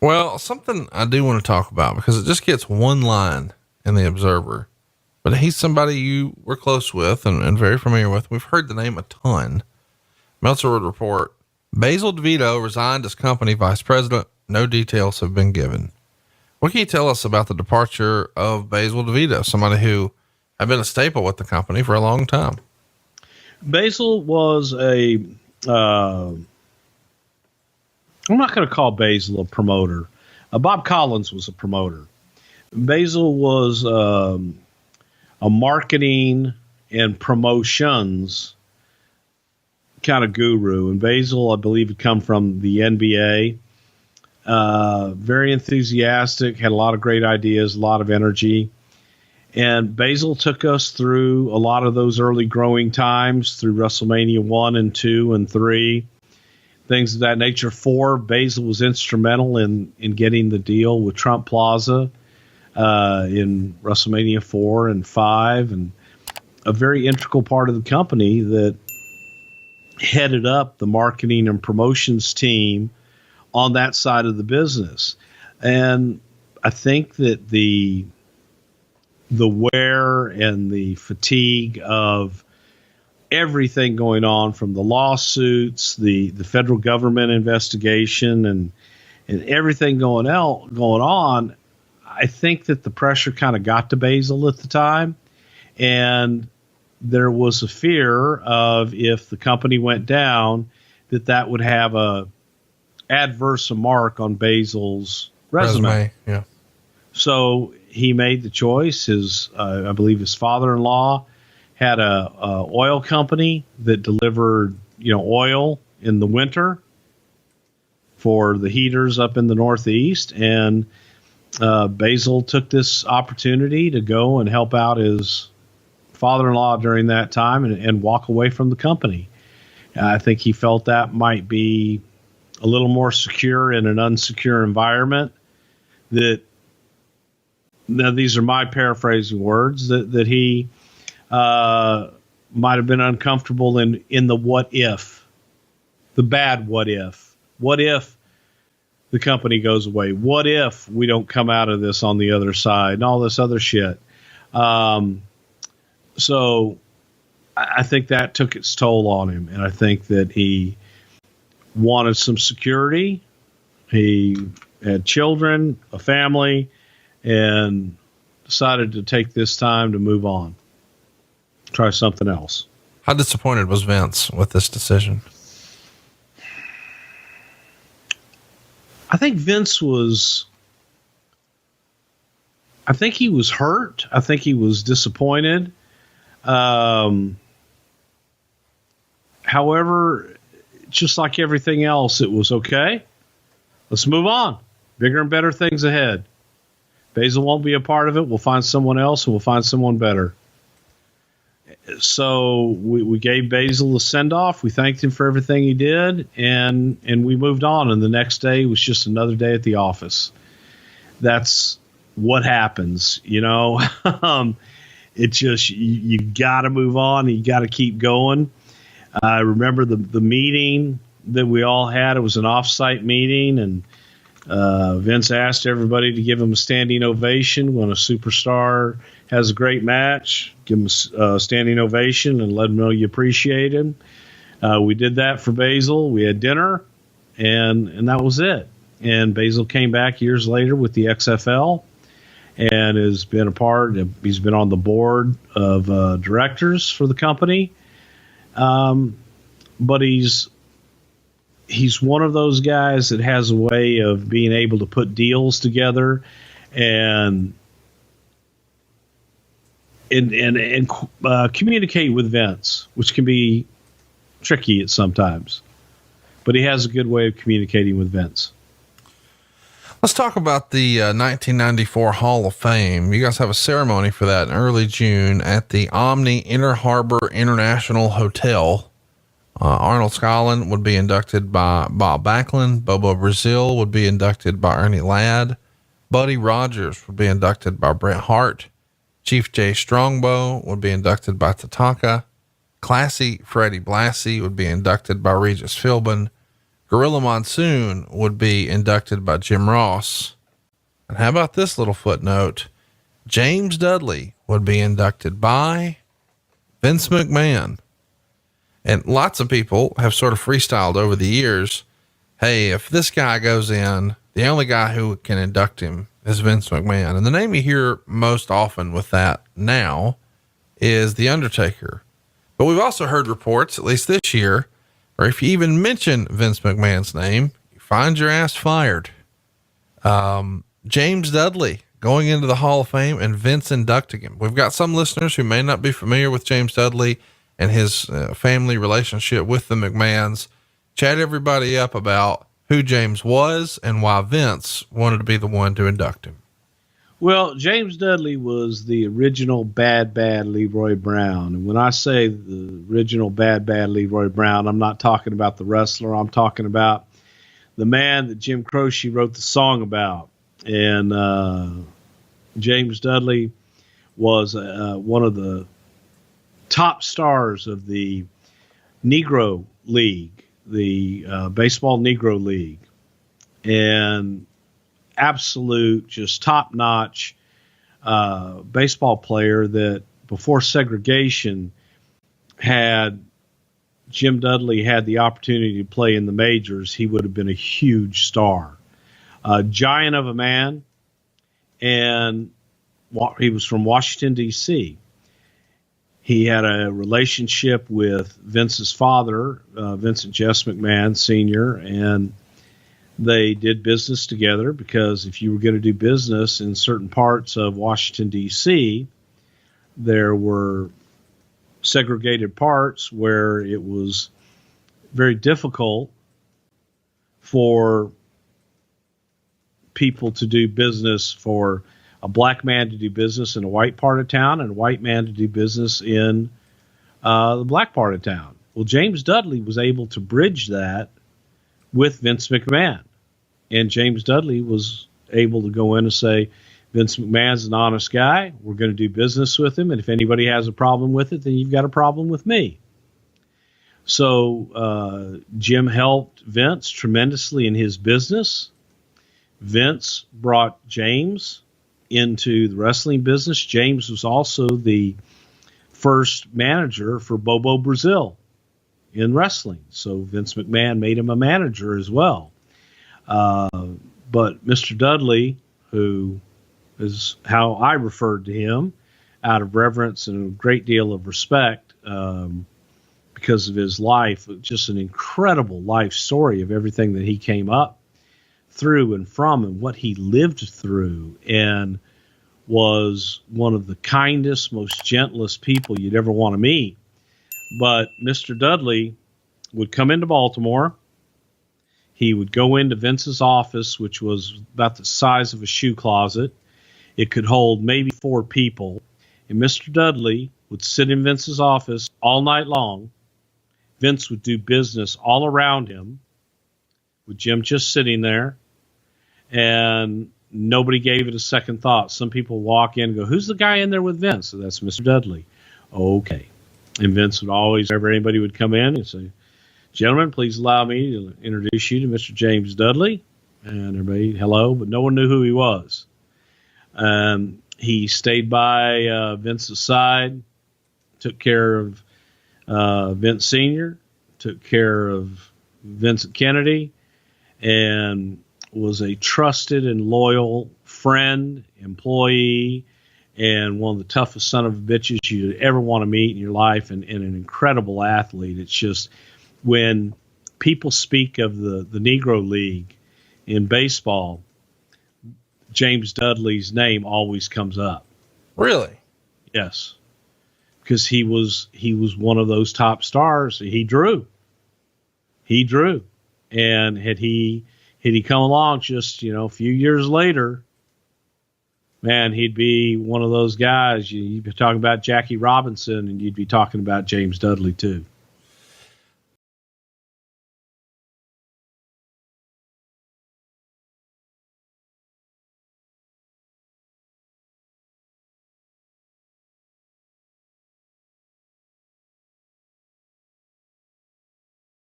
Well, something I do want to talk about because it just gets one line in the Observer, but he's somebody you were close with and very familiar with. We've heard the name a ton. Meltzer would report Basil DeVito resigned as company vice president. No details have been given. What can you tell us about the departure of Basil DeVito, somebody who had been a staple with the company for a long time? Basil was I'm not going to call Basil a promoter. Bob Collins was a promoter. Basil was a marketing and promotions kind of guru. And Basil, I believe, had come from the NBA. Very enthusiastic, had a lot of great ideas, a lot of energy. And Basil took us through a lot of those early growing times through WrestleMania 1 and 2 and 3, things of that nature. 4, Basil was instrumental in getting the deal with Trump Plaza in WrestleMania 4 and 5, and a very integral part of the company that headed up the marketing and promotions team on that side of the business. And I think that the wear and the fatigue of everything going on, from the lawsuits, the federal government investigation, and everything going on, I think that the pressure kind of got to Basil at the time. And there was a fear of, if the company went down, that would have a adverse mark on Basil's resume. Yeah. So he made the choice. I believe his father-in-law had a oil company that delivered, oil in the winter for the heaters up in the Northeast. And Basil took this opportunity to go and help out his father-in-law during that time and walk away from the company. I think he felt that might be a little more secure in an unsecure environment. Now, these are my paraphrasing words, that he might have been uncomfortable in the what if, the bad what if. What if the company goes away? What if we don't come out of this on the other side, and all this other shit? So I think that took its toll on him, and I think that he wanted some security. He had children, a family, and decided to take this time to move on, try something else. How disappointed was Vince with this decision? I think Vince was, he was hurt. I think he was disappointed. However, just like everything else, it was okay. Let's move on. Bigger and better things ahead. Basil won't be a part of it. We'll find someone else, and we'll find someone better. So we gave Basil a send-off. We thanked him for everything he did, and we moved on. And the next day was just another day at the office. That's what happens, It just, you got to move on. You got to keep going. I remember the meeting that we all had. It was an off-site meeting, and Vince asked everybody to give him a standing ovation when a superstar has a great match. Give him a standing ovation and let him know you appreciate him. We did that for Basil. We had dinner, and that was it. And Basil came back years later with the XFL and has been a part. He's been on the board of directors for the company. But he's one of those guys that has a way of being able to put deals together and communicate with Vince, which can be tricky at sometimes. But he has a good way of communicating with Vince. Let's talk about the 1994 Hall of Fame. You guys have a ceremony for that in early June at the Omni Inner Harbor International Hotel. Arnold Scotland would be inducted by Bob Backlund. Bobo Brazil would be inducted by Ernie Ladd. Buddy Rogers would be inducted by Bret Hart. Chief Jay Strongbow would be inducted by Tatanka. Classy Freddie Blassie would be inducted by Regis Philbin. Gorilla Monsoon would be inducted by Jim Ross. And how about this little footnote? James Dudley would be inducted by Vince McMahon. And lots of people have sort of freestyled over the years. Hey, if this guy goes in, the only guy who can induct him is Vince McMahon. And the name you hear most often with that now is The Undertaker. But we've also heard reports, at least this year, or if you even mention Vince McMahon's name, you find your ass fired. James Dudley going into the Hall of Fame and Vince inducting him. We've got some listeners who may not be familiar with James Dudley and his family relationship with the McMahons. Chat everybody up about who James was and why Vince wanted to be the one to induct him. Well, James Dudley was the original bad Leroy Brown. And when I say the original bad Leroy Brown, I'm not talking about the wrestler. I'm talking about the man that Jim Croce wrote the song about. And James Dudley was one of the top stars of the Negro League, the Baseball Negro League. And absolute, just top-notch baseball player that before segregation had Jim Dudley had the opportunity to play in the majors, he would have been a huge star. A giant of a man, and he was from Washington, D.C. He had a relationship with Vince's father, Vincent Jess McMahon Sr., and they did business together because if you were going to do business in certain parts of Washington, D.C., there were segregated parts where it was very difficult for people to do business, for a black man to do business in a white part of town and a white man to do business in the black part of town. Well, James Dudley was able to bridge that with Vince McMahon. And James Dudley was able to go in and say, Vince McMahon's an honest guy. We're going to do business with him. And if anybody has a problem with it, then you've got a problem with me. So Jim helped Vince tremendously in his business. Vince brought James into the wrestling business. James was also the first manager for Bobo Brazil in wrestling. So Vince McMahon made him a manager as well. But Mr. Dudley, who is how I referred to him out of reverence and a great deal of respect, because of his life, just an incredible life story of everything that he came up through and from and what he lived through, and was one of the kindest, most gentlest people you'd ever want to meet. But Mr. Dudley would come into Baltimore. He would go into Vince's office, which was about the size of a shoe closet. It could hold maybe 4 people. And Mr. Dudley would sit in Vince's office all night long. Vince would do business all around him, with Jim just sitting there. And nobody gave it a second thought. Some people walk in and go, who's the guy in there with Vince? So that's Mr. Dudley. Okay. And Vince would always, whenever anybody would come in, and say, gentlemen, please allow me to introduce you to Mr. James Dudley. And everybody, hello, but no one knew who he was. He stayed by Vince's side, took care of Vince Sr., took care of Vincent Kennedy, and was a trusted and loyal friend, employee, and one of the toughest son of bitches you'd ever want to meet in your life, and an incredible athlete. It's just, when people speak of the Negro League in baseball, James Dudley's name always comes up. Really? Yes. Because he was one of those top stars. He drew. And had he come along just, a few years later, man, he'd be one of those guys. You'd be talking about Jackie Robinson, and you'd be talking about James Dudley too.